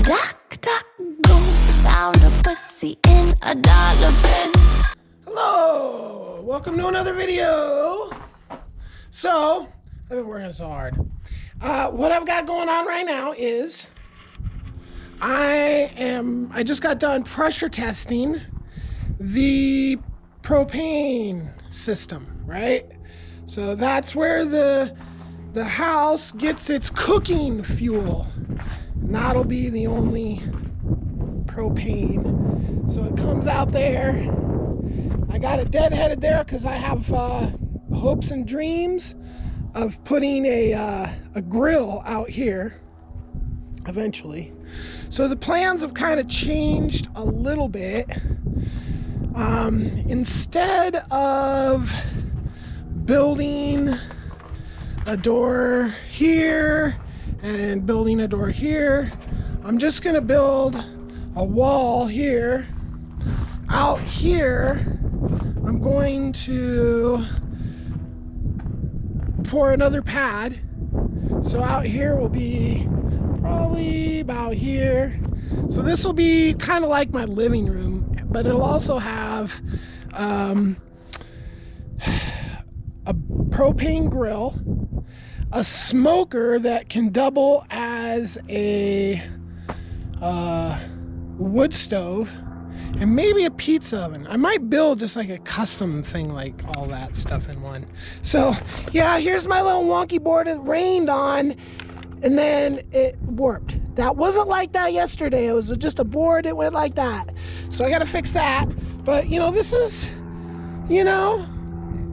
Duck, duck, goose found a pussy in a dollar bin. Hello, welcome to another video. So, I've been working so hard. What I've got going on right now is I just got done pressure testing the propane system, right? So that's where the house gets its cooking fuel. And that'll be the only propane. So it comes out there. I got it deadheaded there because I have hopes and dreams of putting a grill out here eventually. So the plans have kind of changed a little bit. Instead of building a door here and building a door here, I'm just gonna build a wall here. Out here, I'm going to pour another pad. So out here will be probably about here. So this will be kind of like my living room, but it'll also have a propane grill, a smoker that can double as a wood stove, and maybe a pizza oven. I might build just like a custom thing, like all that stuff in one. So yeah, here's my little wonky board. It rained on and then it warped. That wasn't like that yesterday. It was just a board that went like that. So I gotta fix that. But you know, this is, you know,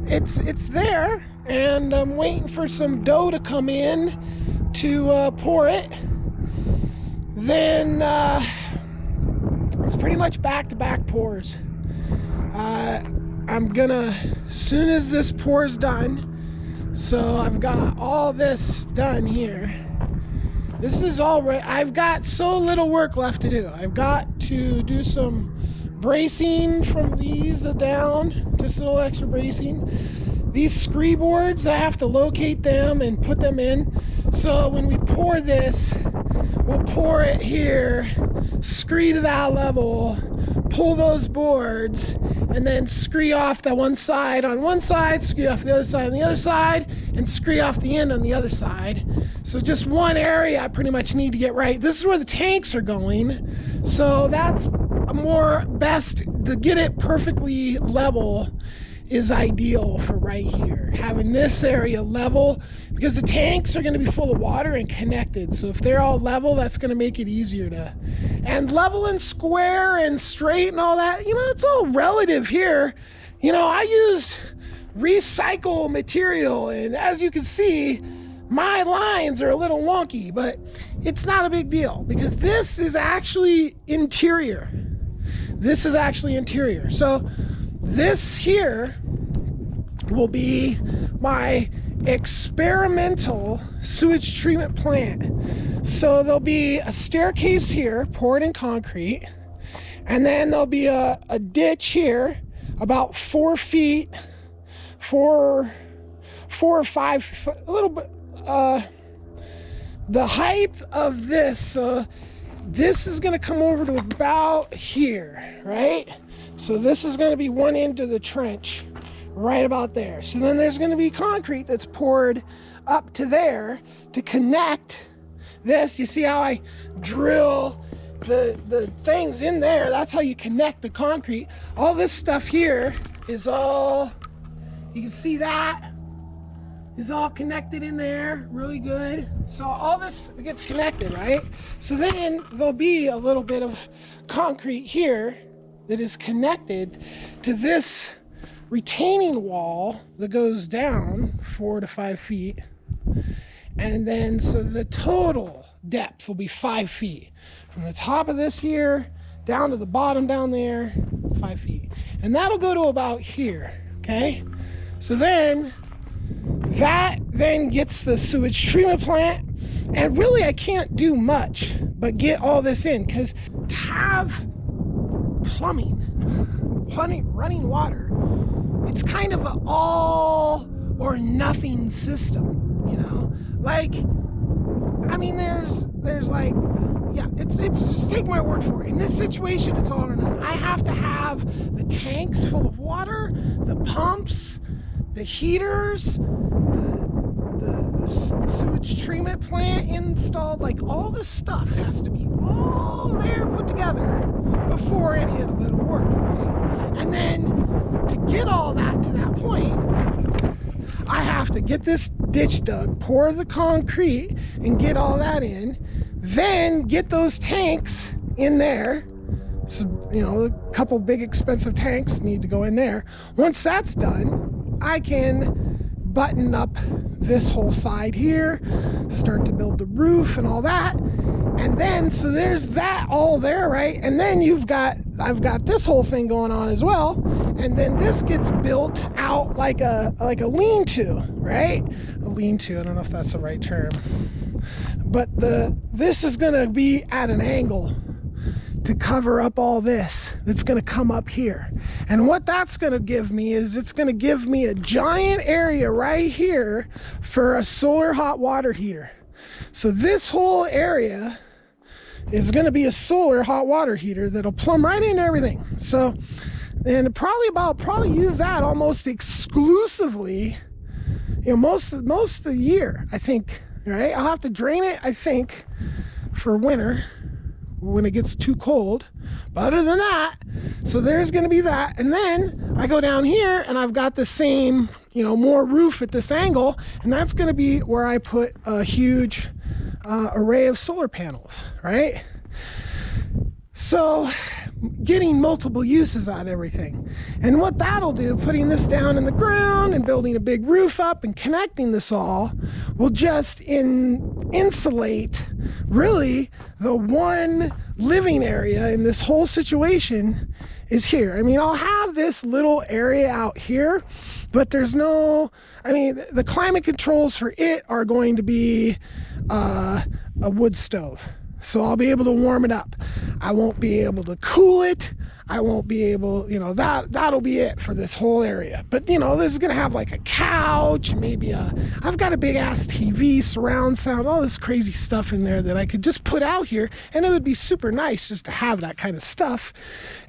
it's there, and I'm waiting for some dough to come in to pour it. Then it's pretty much back-to-back pours. I'm gonna, as soon as this pours done, so I've got all this done here. This is all right. I've got so little work left to do. I've got to do some bracing from these down, just a little extra bracing. These scree boards, I have to locate them and put them in. So when we pour this, we'll pour it here, scree to that level, pull those boards, and then scree off the one side on one side, scree off the other side on the other side, and scree off the end on the other side. So just one area I pretty much need to get right. This is where the tanks are going. So that's a more best, to get it perfectly level is ideal for right here. Having this area level, because the tanks are gonna be full of water and connected. So if they're all level, that's gonna make it easier to, and level and square and straight and all that, you know, it's all relative here. You know, I use recycle material, and as you can see, my lines are a little wonky, but it's not a big deal because this is actually interior. This is actually interior. So this here will be my experimental sewage treatment plant. So there'll be a staircase here poured in concrete, and then there'll be a ditch here about 4 feet, 4 or 5 foot, a little bit. The height of this, this is going to come over to about here, right? So this is going to be one end of the trench, right about there. So then there's going to be concrete that's poured up to there to connect this. You see how I drill the things in there? That's how you connect the concrete. All this stuff here is all, you can see that is all connected in there really good. So all this gets connected, right? So then there'll be a little bit of concrete here that is connected to this retaining wall that goes down 4 to 5 feet. And then so the total depth will be 5 feet. From the top of this here down to the bottom down there, 5 feet. And that'll go to about here, okay? So then that then gets the sewage treatment plant, and really I can't do much but get all this in, because to have running water, it's kind of an all or nothing system, you know? Like, I mean, there's like Yeah, it's just take my word for it. In this situation, it's all or none. I have to have the tanks full of water, the pumps, the heaters, the sewage treatment plant installed. Like, all this stuff has to be all there put together before any of it will work, right? And then to get all that to that point, I have to get this ditch dug, pour the concrete, and get all that in. Then get those tanks in there. So, you know, a couple big expensive tanks need to go in there. Once that's done, I can button up this whole side here, start to build the roof and all that. And then, so there's that all there, right? And then I've got this whole thing going on as well. And then this gets built out like a lean-to, right? A lean-to, I don't know if that's the right term. But this is gonna be at an angle to cover up all this that's gonna come up here. And what that's gonna give me is it's gonna give me a giant area right here for a solar hot water heater. So this whole area is gonna be a solar hot water heater that'll plumb right into everything. So, and probably use that almost exclusively, you know, most of the year, I think, right? I'll have to drain it, I think, for winter when it gets too cold. But other than that, so there's going to be that. And then I go down here and I've got the same, you know, more roof at this angle, and that's going to be where I put a huge array of solar panels, right? So getting multiple uses out of everything. And what that'll do, putting this down in the ground and building a big roof up and connecting this all, will just insulate really the one living area in this whole situation is here. I mean, I'll have this little area out here, but there's no, I mean, the climate controls for it are going to be a wood stove. So I'll be able to warm it up. I won't be able to cool it. I won't be able, you know, that'll be it for this whole area. But, you know, this is going to have like a couch, maybe I've got a big ass TV, surround sound, all this crazy stuff in there that I could just put out here. And it would be super nice just to have that kind of stuff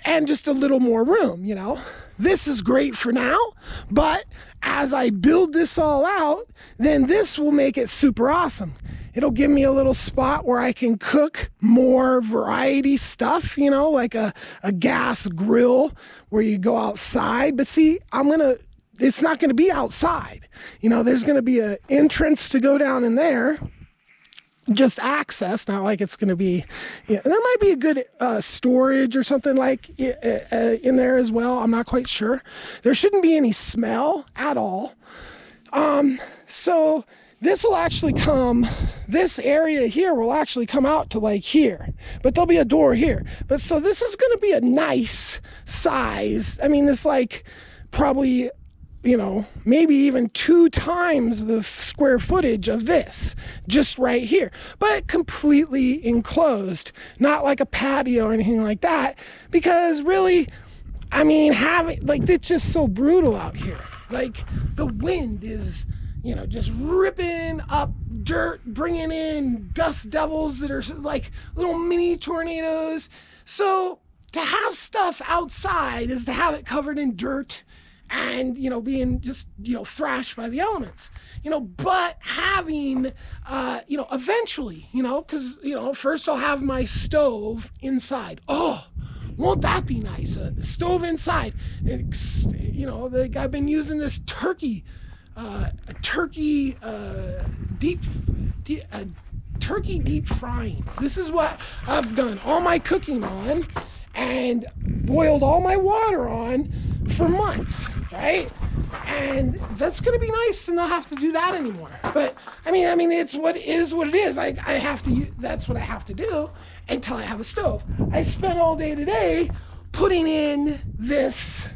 and just a little more room, you know. This is great for now, but as I build this all out, then this will make it super awesome. It'll give me a little spot where I can cook more variety stuff, you know, like a gas grill where you go outside. But see, it's not going to be outside. You know, there's going to be an entrance to go down in there, just access, not like it's going to be, you know, there might be a good storage or something like in there as well. I'm not quite sure. There shouldn't be any smell at all. So this will actually this area here will actually come out to like here, but there'll be a door here. But so this is going to be a nice size. I mean, it's like probably, you know, maybe even 2 times the square footage of this, just right here, but completely enclosed, not like a patio or anything like that, because really, I mean, it's just so brutal out here. Like, the wind is, you know, just ripping up dirt, bringing in dust devils that are like little mini tornadoes. So to have stuff outside is to have it covered in dirt and, you know, being just, you know, thrashed by the elements, you know, but having, you know, eventually, you know, because, you know, first I'll have my stove inside. Oh, won't that be nice? A stove inside. You know, like I've been using this turkey deep frying. This is what I've done all my cooking on and boiled all my water on for months, right? And that's going to be nice to not have to do that anymore. But I mean, it's what it is. I have to. That's what I have to do until I have a stove. I spent all day today putting in this.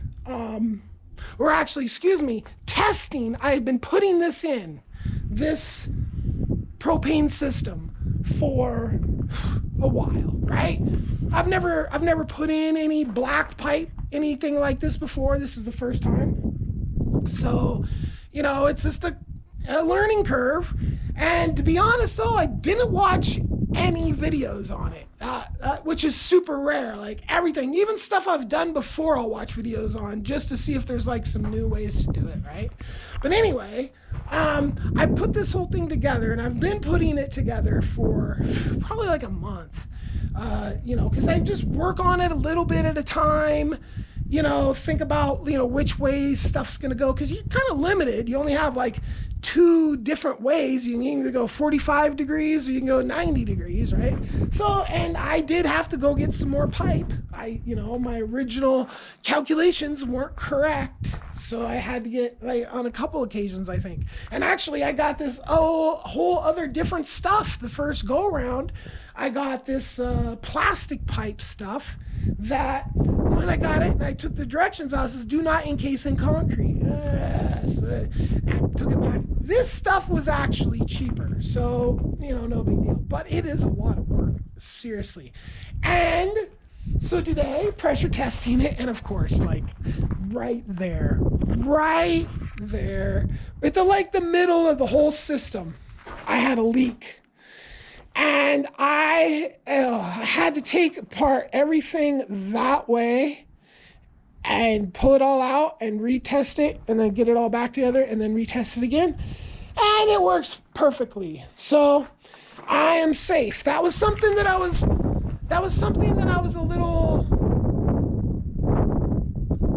Or actually, excuse me, testing. I had been putting this this propane system for a while, right? I've never put in any black pipe, anything like this before. This is the first time. So, you know, it's just a learning curve. And to be honest though, I didn't watch any videos on it, which is super rare. Like everything, even stuff I've done before, I'll watch videos on just to see if there's like some new ways to do it, right? But anyway, I put this whole thing together, and I've been putting it together for probably like a month, because I just work on it a little bit at a time. Think about, which way stuff's going to go, because you're kind of limited. You only have like 2 different ways. You can either go 45 degrees or you can go 90 degrees, right? So, and I did have to go get some more pipe. My original calculations weren't correct. So I had to get, like, on a couple occasions, I think. And actually, I got this whole other different stuff the first go around. I got this plastic pipe stuff that when I got it and I took the directions out, it says, do not encase in concrete. So I took it back. This stuff was actually cheaper, so, no big deal. But it is a lot of work, seriously. And so today, pressure testing it, and of course, like, right there, at the middle of the whole system, I had a leak. And I had to take apart everything that way and pull it all out and retest it and then get it all back together and then retest it again. And it works perfectly. So I am safe. That was something that I was a little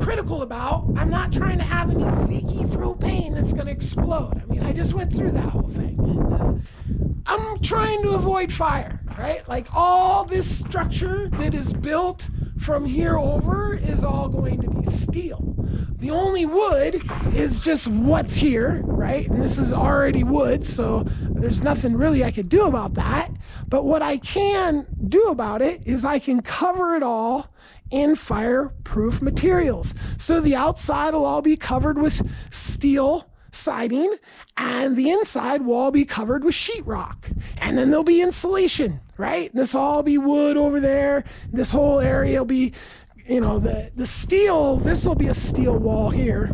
critical about. I'm not trying to have any leaky propane that's going to explode. I mean, I just went through that whole thing. And, I'm trying to avoid fire, right? Like all this structure that is built from here over is all going to be steel. The only wood is just what's here, right? And this is already wood, so there's nothing really I could do about that. But what I can do about it is I can cover it all in fireproof materials. So the outside will all be covered with steel siding, and the inside will all be covered with sheetrock. And then there'll be insulation, right? And this will all be wood over there. This whole area will be, the steel, this will be a steel wall here.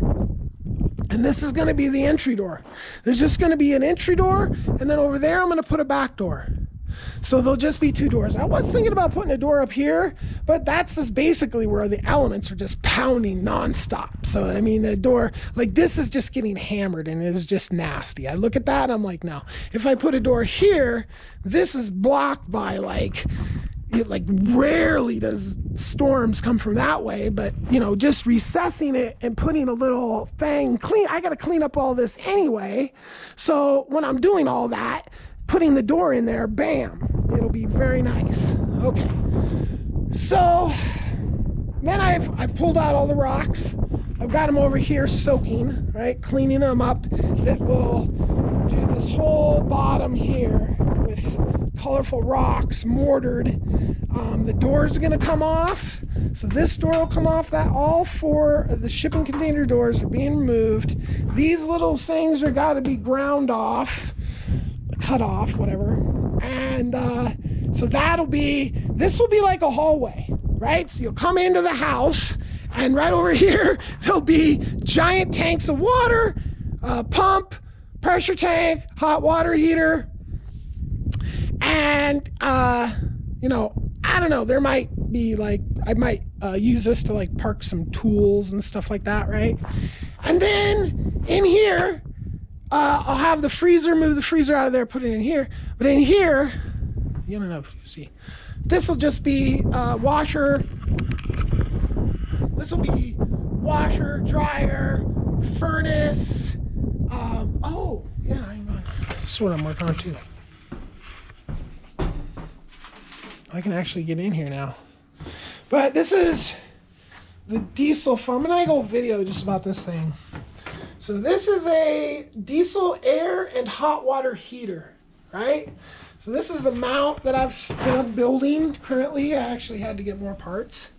And this is going to be the entry door. There's just going to be an entry door, and then over there I'm going to put a back door. So there'll just be 2 doors. I was thinking about putting a door up here, but that's just basically where the elements are just pounding nonstop. So, I mean, a door like this is just getting hammered and it is just nasty. I look at that and I'm like, no. If I put a door here, this is blocked by like rarely does storms come from that way, but just recessing it and putting a little thing clean. I got to clean up all this anyway. So when I'm doing all that, putting the door in there, bam, it'll be very nice. Okay, so then I've pulled out all the rocks. I've got them over here soaking, right, cleaning them up. That will do this whole bottom here with colorful rocks, mortared. The doors are gonna come off. So this door will come off. That all 4 of the shipping container doors are being removed. These little things are gotta be ground off, cut off, whatever. And so this will be like a hallway, right? So you'll come into the house, and right over here there'll be giant tanks of water, pump, pressure tank, hot water heater, and I don't know, there might be like, I might use this to like park some tools and stuff like that, right? And then in here I'll have the freezer, move the freezer out of there, put it in here. But in here, you don't know if you see, this will just be washer. This will be washer, dryer, furnace. Oh, yeah, this is what I'm working on too. I can actually get in here now. But this is the diesel farm. I'm gonna go video just about this thing. So this is a diesel air and hot water heater, right? So this is the mount that I'm building currently. I actually had to get more parts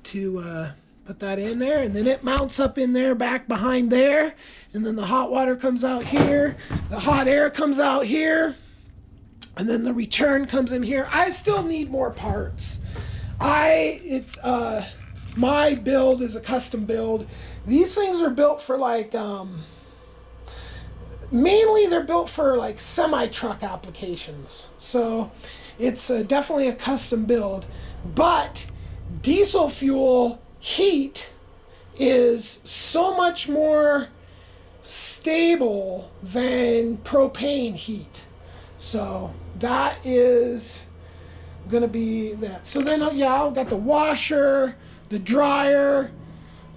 to put that in there, and then it mounts up in there, back behind there, and then the hot water comes out here, the hot air comes out here, and then the return comes in here. I still need more parts. My build is a custom build. These things are built for like mainly they're built for like semi-truck applications. So it's definitely a custom build. But diesel fuel heat is so much more stable than propane heat. So that is gonna be that. So then, yeah, I've got the washer, the dryer,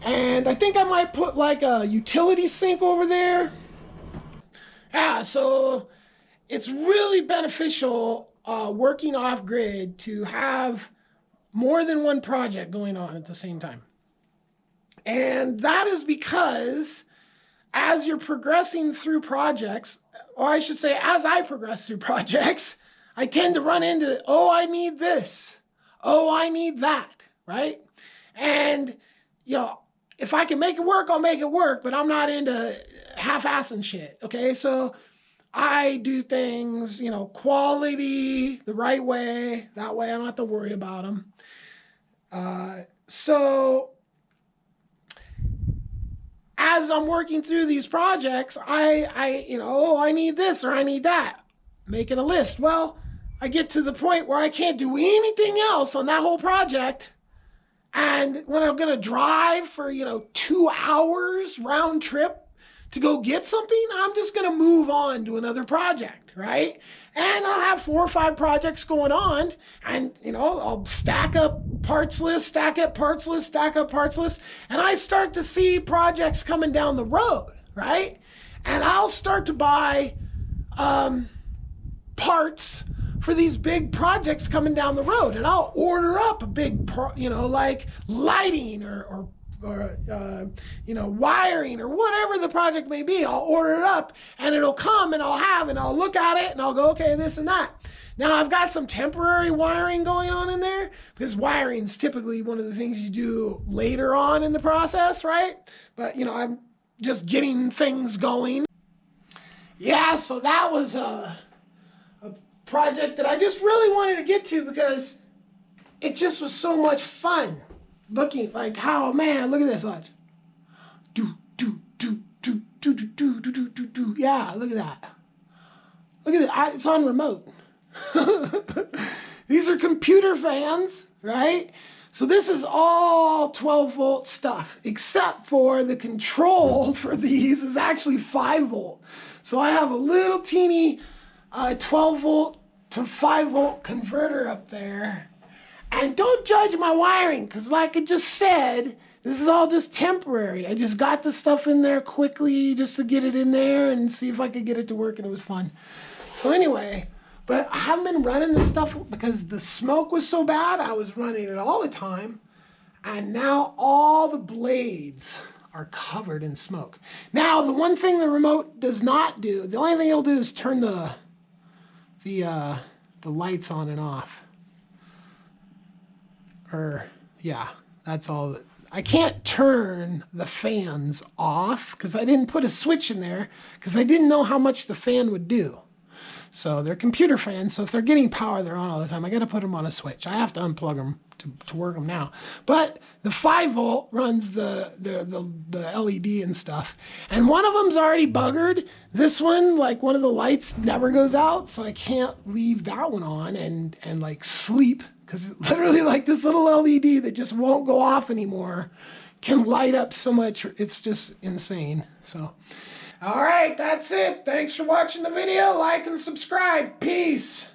and I think I might put like a utility sink over there. Yeah, so it's really beneficial working off grid to have more than one project going on at the same time. And that is because as you're progressing through projects, or I should say, as I progress through projects, I tend to run into, oh, I need this. Oh, I need that, right? And, you know, if I can make it work, I'll make it work, but I'm not into half-assing shit, okay? So I do things, you know, quality, the right way. That way I don't have to worry about them. So as I'm working through these projects, I you know, oh, I need this or I need that. Making a list. Well, I get to the point where I can't do anything else on that whole project. And when I'm going to drive for, you know, 2 hours round trip to go get something, I'm just going to move on to another project, right? And I'll have 4 or 5 projects going on, and, you know, I'll stack up parts list, stack up parts list, stack up parts list, and I start to see projects coming down the road, right? And I'll start to buy parts for these big projects coming down the road, and I'll order up a big, you know, like lighting or you know, wiring or whatever the project may be. I'll order it up and it'll come and I'll look at it and I'll go, okay, this and that. Now I've got some temporary wiring going on in there because wiring is typically one of the things you do later on in the process, right? But, you know, I'm just getting things going. Yeah, so that was a project that I just really wanted to get to because it just was so much fun. Looking like how, man, look at this, watch. Yeah, look at that. Look at it, it's on remote. These are computer fans, right? So this is all 12 volt stuff, except for the control for these is actually 5 volt. So I have a little teeny 12 volt to 5 volt converter up there. And don't judge my wiring, because like I just said, this is all just temporary. I just got the stuff in there quickly just to get it in there and see if I could get it to work, and it was fun. So anyway, but I haven't been running this stuff because the smoke was so bad. I was running it all the time. And now all the blades are covered in smoke. Now, the one thing the remote does not do, the only thing it'll do is turn the lights on and off. Or, yeah, that's all. I can't turn the fans off because I didn't put a switch in there because I didn't know how much the fan would do. So they're computer fans, so if they're getting power, they're on all the time. I got to put them on a switch. I have to unplug them to work them now. But the 5 volt runs the LED and stuff. And one of them's already buggered. This one, like one of the lights never goes out, so I can't leave that one on and like sleep. Because literally like this little LED that just won't go off anymore can light up so much. It's just insane. So, all right, that's it. Thanks for watching the video. Like and subscribe. Peace.